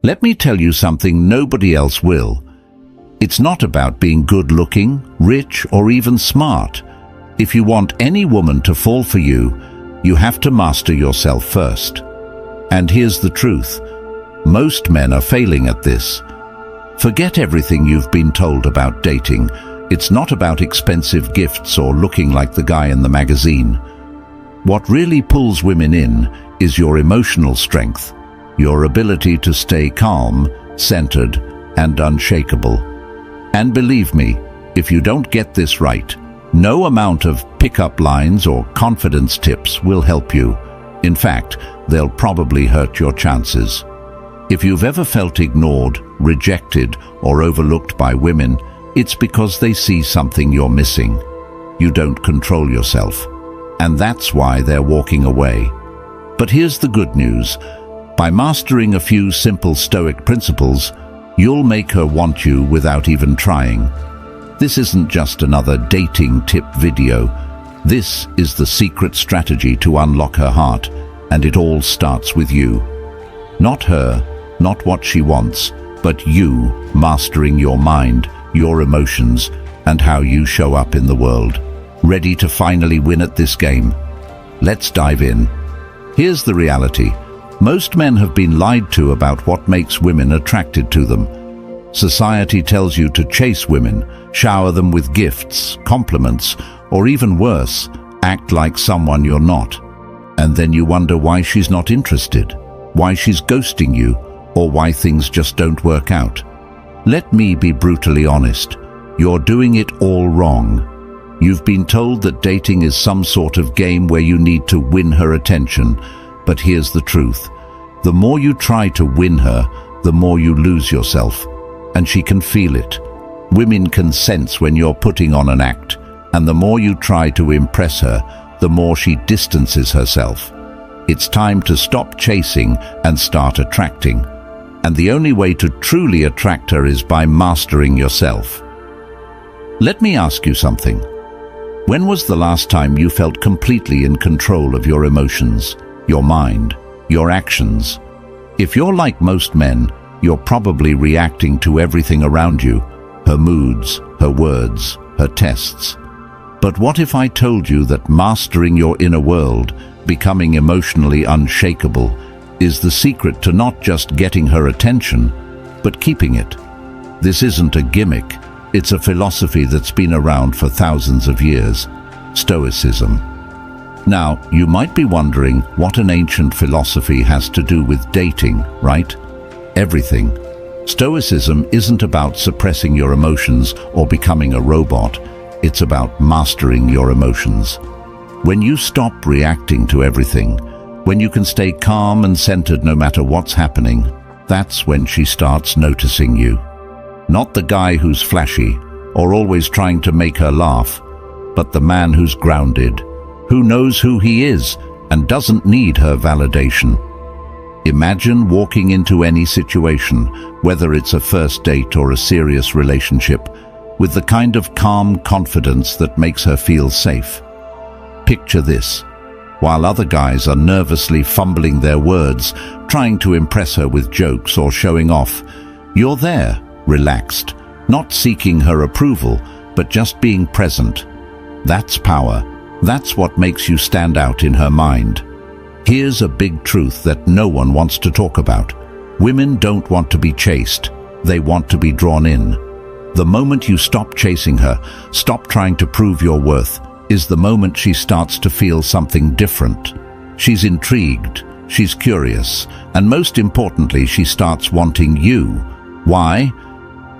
Let me tell you something nobody else will. It's not about being good-looking, rich, or even smart. If you want any woman to fall for you, you have to master yourself first. And here's the truth. Most men are failing at this. Forget everything you've been told about dating. It's not about expensive gifts or looking like the guy in the magazine. What really pulls women in is your emotional strength, your ability to stay calm, centered, and unshakable. And believe me, if you don't get this right, no amount of pickup lines or confidence tips will help you. In fact, they'll probably hurt your chances. If you've ever felt ignored, rejected, or overlooked by women, it's because they see something you're missing. You don't control yourself, and that's why they're walking away. But here's the good news. By mastering a few simple Stoic principles, you'll make her want you without even trying. This isn't just another dating tip video. This is the secret strategy to unlock her heart, and it all starts with you. Not her, not what she wants, but you mastering your mind, your emotions, and how you show up in the world. Ready to finally win at this game? Let's dive in. Here's the reality. Most men have been lied to about what makes women attracted to them. Society tells you to chase women, shower them with gifts, compliments, or even worse, act like someone you're not. And then you wonder why she's not interested, why she's ghosting you, or why things just don't work out. Let me be brutally honest. You're doing it all wrong. You've been told that dating is some sort of game where you need to win her attention. But here's the truth. The more you try to win her, the more you lose yourself. And she can feel it. Women can sense when you're putting on an act, and the more you try to impress her, the more she distances herself. It's time to stop chasing and start attracting. And the only way to truly attract her is by mastering yourself. Let me ask you something. When was the last time you felt completely in control of your emotions, your mind, your actions? If you're like most men, you're probably reacting to everything around you, her moods, her words, her tests. But what if I told you that mastering your inner world, becoming emotionally unshakable, is the secret to not just getting her attention, but keeping it? This isn't a gimmick. It's a philosophy that's been around for thousands of years. Stoicism. Now, you might be wondering what an ancient philosophy has to do with dating, right? Everything. Stoicism isn't about suppressing your emotions or becoming a robot. It's about mastering your emotions. When you stop reacting to everything, when you can stay calm and centered no matter what's happening, that's when she starts noticing you. Not the guy who's flashy or always trying to make her laugh, but the man who's grounded, who knows who he is and doesn't need her validation. Imagine walking into any situation, whether it's a first date or a serious relationship, with the kind of calm confidence that makes her feel safe. Picture this. While other guys are nervously fumbling their words, trying to impress her with jokes or showing off, you're there, relaxed, not seeking her approval, but just being present. That's power. That's what makes you stand out in her mind. Here's a big truth that no one wants to talk about. Women don't want to be chased. They want to be drawn in. The moment you stop chasing her, stop trying to prove your worth, is the moment she starts to feel something different. She's intrigued, she's curious, and most importantly, she starts wanting you. Why?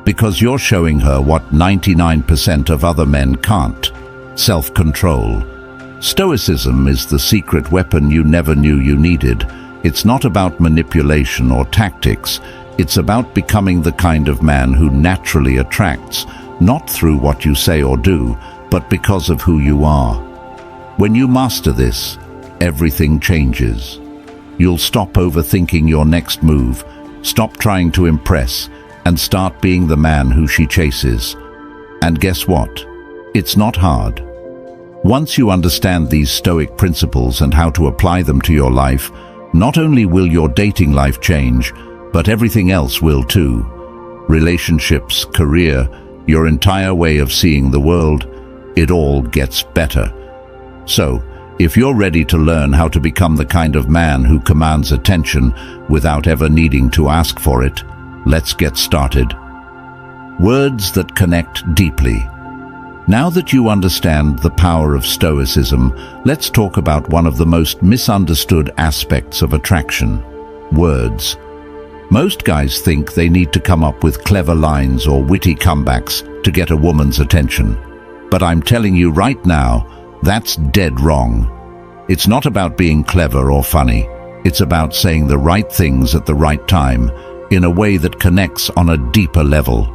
Because you're showing her what 99% of other men can't. Self-control. Stoicism is the secret weapon you never knew you needed. It's not about manipulation or tactics. It's about becoming the kind of man who naturally attracts, not through what you say or do, but because of who you are. When you master this, everything changes. You'll stop overthinking your next move, stop trying to impress, and start being the man who she chases. And guess what? It's not hard. Once you understand these Stoic principles and how to apply them to your life, not only will your dating life change, but everything else will too. Relationships, career, your entire way of seeing the world, it all gets better. So, if you're ready to learn how to become the kind of man who commands attention without ever needing to ask for it, let's get started. Words that connect deeply. Now that you understand the power of Stoicism, let's talk about one of the most misunderstood aspects of attraction: words. Most guys think they need to come up with clever lines or witty comebacks to get a woman's attention. But I'm telling you right now, that's dead wrong. It's not about being clever or funny. It's about saying the right things at the right time, in a way that connects on a deeper level.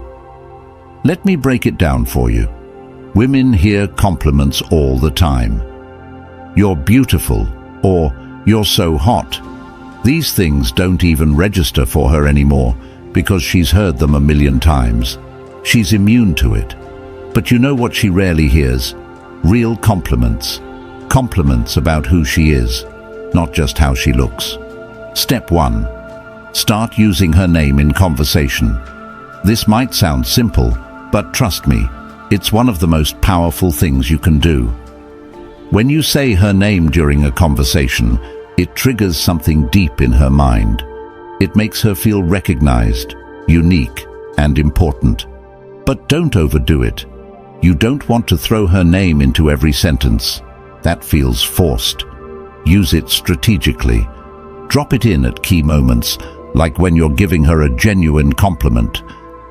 Let me break it down for you. Women hear compliments all the time. You're beautiful, or you're so hot. These things don't even register for her anymore because she's heard them a million times. She's immune to it. But you know what she rarely hears? Real compliments. Compliments about who she is, not just how she looks. Step 1. Start using her name in conversation. This might sound simple, but trust me, it's one of the most powerful things you can do. When you say her name during a conversation, it triggers something deep in her mind. It makes her feel recognized, unique, and important. But don't overdo it. You don't want to throw her name into every sentence. That feels forced. Use it strategically. Drop it in at key moments, like when you're giving her a genuine compliment.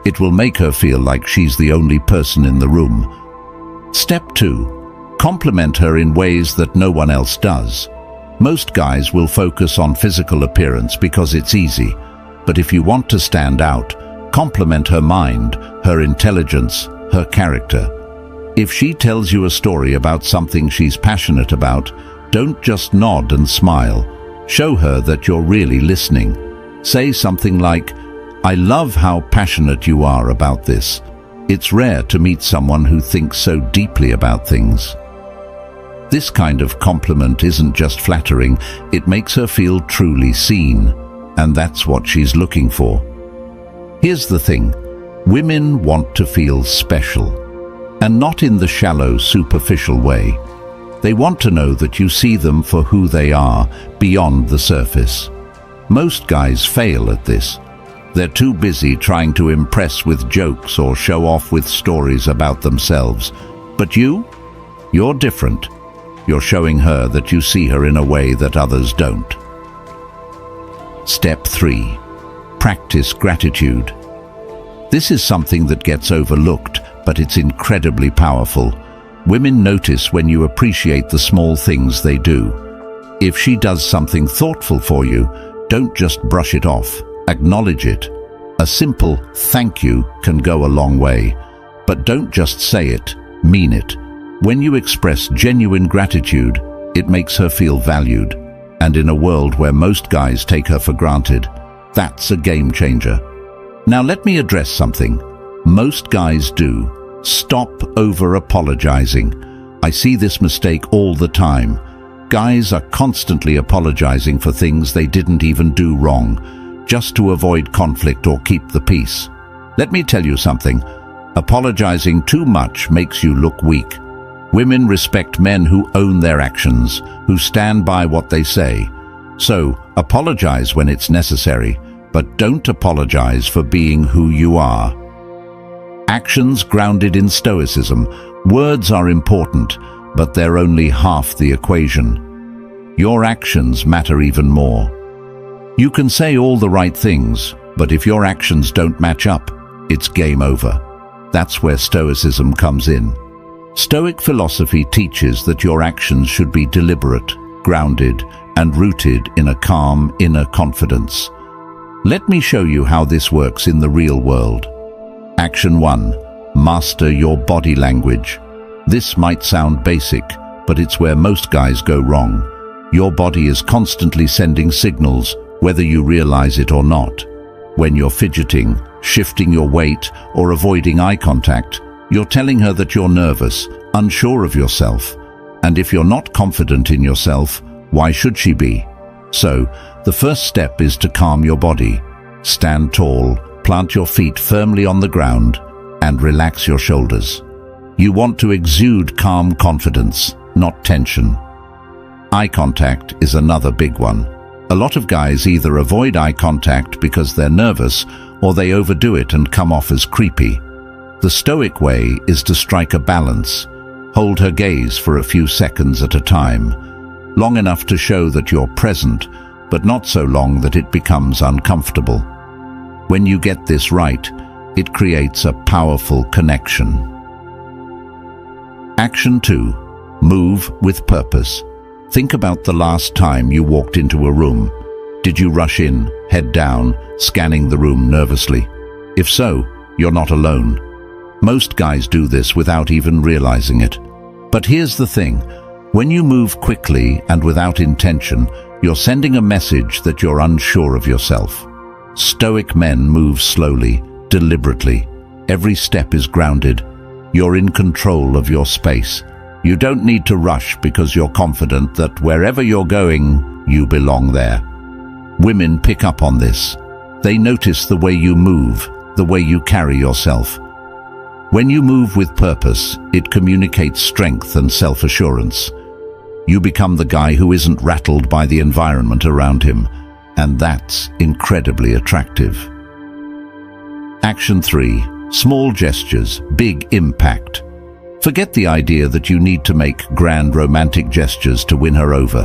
It will make her feel like she's the only person in the room. Step 2. Compliment her in ways that no one else does. Most guys will focus on physical appearance because it's easy. But if you want to stand out, compliment her mind, her intelligence, her character. If she tells you a story about something she's passionate about, don't just nod and smile. Show her that you're really listening. Say something like, "I love how passionate you are about this. It's rare to meet someone who thinks so deeply about things." This kind of compliment isn't just flattering, it makes her feel truly seen, and that's what she's looking for. Here's the thing, women want to feel special, and not in the shallow, superficial way. They want to know that you see them for who they are, beyond the surface. Most guys fail at this. They're too busy trying to impress with jokes or show off with stories about themselves. But you're different. You're showing her that you see her in a way that others don't. Step 3. Practice gratitude. This is something that gets overlooked, but it's incredibly powerful. Women notice when you appreciate the small things they do. If she does something thoughtful for you, don't just brush it off. Acknowledge it. A simple thank you can go a long way. But don't just say it, mean it. When you express genuine gratitude, it makes her feel valued. And in a world where most guys take her for granted, that's a game changer. Now let me address something most guys do. Stop over-apologizing. I see this mistake all the time. Guys are constantly apologizing for things they didn't even do wrong, just to avoid conflict or keep the peace. Let me tell you something. Apologizing too much makes you look weak. Women respect men who own their actions, who stand by what they say. So, apologize when it's necessary, but don't apologize for being who you are. Actions grounded in Stoicism. Words are important, but they're only half the equation. Your actions matter even more. You can say all the right things, but if your actions don't match up, it's game over. That's where Stoicism comes in. Stoic philosophy teaches that your actions should be deliberate, grounded, and rooted in a calm inner confidence. Let me show you how this works in the real world. Action 1. Master your body language. This might sound basic, but it's where most guys go wrong. Your body is constantly sending signals, whether you realize it or not. When you're fidgeting, shifting your weight, or avoiding eye contact, you're telling her that you're nervous, unsure of yourself. And if you're not confident in yourself, why should she be? So, the first step is to calm your body. Stand tall, plant your feet firmly on the ground, and relax your shoulders. You want to exude calm confidence, not tension. Eye contact is another big one. A lot of guys either avoid eye contact because they're nervous, or they overdo it and come off as creepy. The Stoic way is to strike a balance. Hold her gaze for a few seconds at a time, long enough to show that you're present, but not so long that it becomes uncomfortable. When you get this right, it creates a powerful connection. Action 2. Move with purpose. Think about the last time you walked into a room. Did you rush in, head down, scanning the room nervously? If so, you're not alone. Most guys do this without even realizing it. But here's the thing. When you move quickly and without intention, you're sending a message that you're unsure of yourself. Stoic men move slowly, deliberately. Every step is grounded. You're in control of your space. You don't need to rush because you're confident that wherever you're going, you belong there. Women pick up on this. They notice the way you move, the way you carry yourself. When you move with purpose, it communicates strength and self-assurance. You become the guy who isn't rattled by the environment around him, and that's incredibly attractive. Action 3. Small gestures, big impact. Forget the idea that you need to make grand romantic gestures to win her over.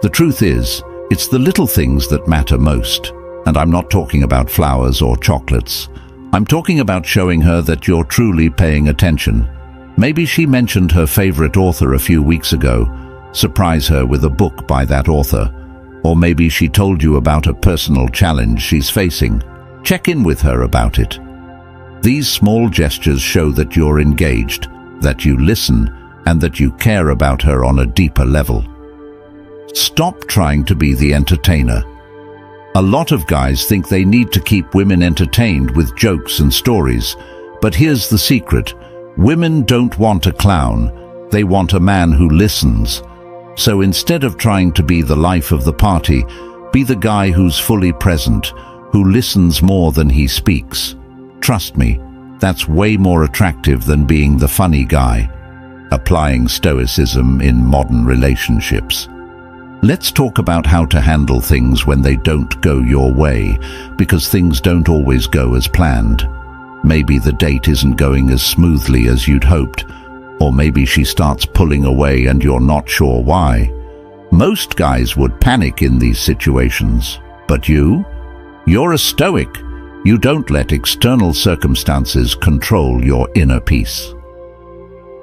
The truth is, it's the little things that matter most. And I'm not talking about flowers or chocolates. I'm talking about showing her that you're truly paying attention. Maybe she mentioned her favorite author a few weeks ago. Surprise her with a book by that author. Or maybe she told you about a personal challenge she's facing. Check in with her about it. These small gestures show that you're engaged, that you listen, and that you care about her on a deeper level. Stop trying to be the entertainer. A lot of guys think they need to keep women entertained with jokes and stories, but here's the secret. Women don't want a clown, they want a man who listens. So instead of trying to be the life of the party, be the guy who's fully present, who listens more than he speaks. Trust me, that's way more attractive than being the funny guy. Applying Stoicism in modern relationships. Let's talk about how to handle things when they don't go your way, because things don't always go as planned. Maybe the date isn't going as smoothly as you'd hoped, or maybe she starts pulling away and you're not sure why. Most guys would panic in these situations, but you're a Stoic. You don't let external circumstances control your inner peace.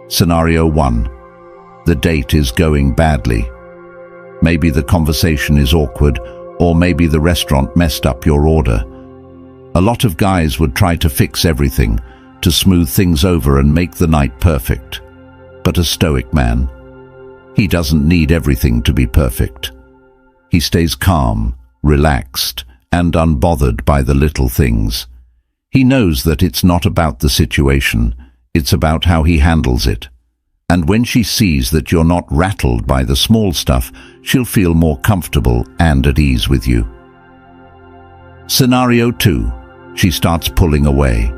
Scenario 1. The date is going badly. Maybe the conversation is awkward, or maybe the restaurant messed up your order. A lot of guys would try to fix everything, to smooth things over and make the night perfect. But a Stoic man, he doesn't need everything to be perfect. He stays calm, relaxed, and unbothered by the little things. He knows that it's not about the situation, it's about how he handles it. And when she sees that you're not rattled by the small stuff, she'll feel more comfortable and at ease with you. Scenario 2. She starts pulling away.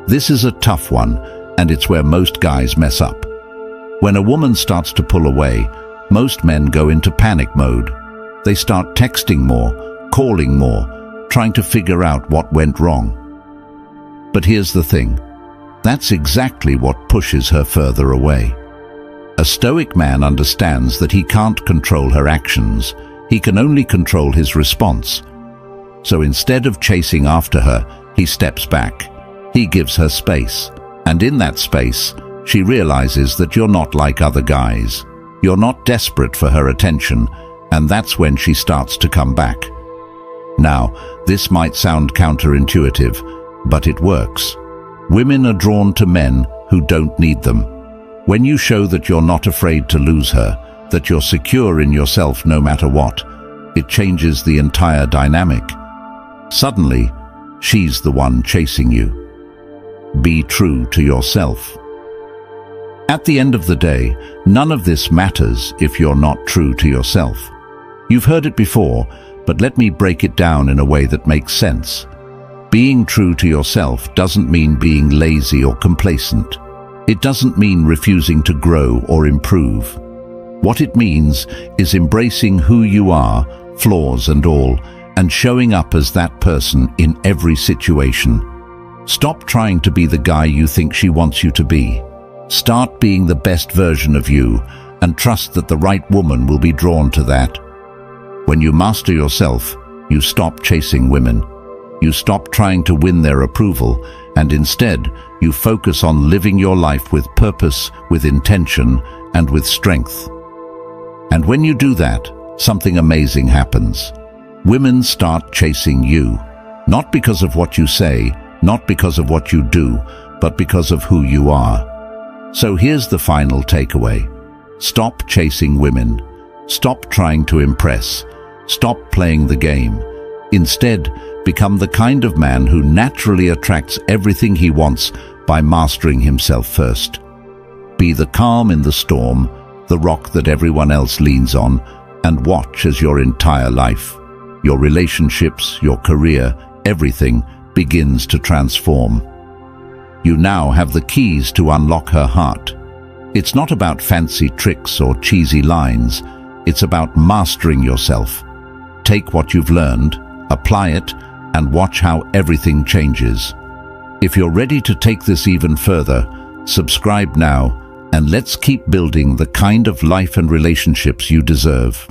This is a tough one, and it's where most guys mess up. When a woman starts to pull away, most men go into panic mode. They start texting more, calling more, trying to figure out what went wrong. But here's the thing. That's exactly what pushes her further away. A Stoic man understands that he can't control her actions, he can only control his response. So instead of chasing after her, he steps back. He gives her space, and in that space, she realizes that you're not like other guys. You're not desperate for her attention, and that's when she starts to come back. Now, this might sound counterintuitive, but it works. Women are drawn to men who don't need them. When you show that you're not afraid to lose her, that you're secure in yourself no matter what, it changes the entire dynamic. Suddenly, she's the one chasing you. Be true to yourself. At the end of the day, none of this matters if you're not true to yourself. You've heard it before, but let me break it down in a way that makes sense. Being true to yourself doesn't mean being lazy or complacent. It doesn't mean refusing to grow or improve. What it means is embracing who you are, flaws and all, and showing up as that person in every situation. Stop trying to be the guy you think she wants you to be. Start being the best version of you, and trust that the right woman will be drawn to that. When you master yourself, you stop chasing women. You stop trying to win their approval, and instead, you focus on living your life with purpose, with intention, and with strength. And when you do that, something amazing happens. Women start chasing you, not because of what you say, not because of what you do, but because of who you are. So here's the final takeaway. Stop chasing women. Stop trying to impress. Stop playing the game. Instead, become the kind of man who naturally attracts everything he wants by mastering himself first. Be the calm in the storm, the rock that everyone else leans on, and watch as your entire life, your relationships, your career, everything begins to transform. You now have the keys to unlock her heart. It's not about fancy tricks or cheesy lines. It's about mastering yourself. Take what you've learned, apply it, and watch how everything changes. If you're ready to take this even further, subscribe now, and let's keep building the kind of life and relationships you deserve.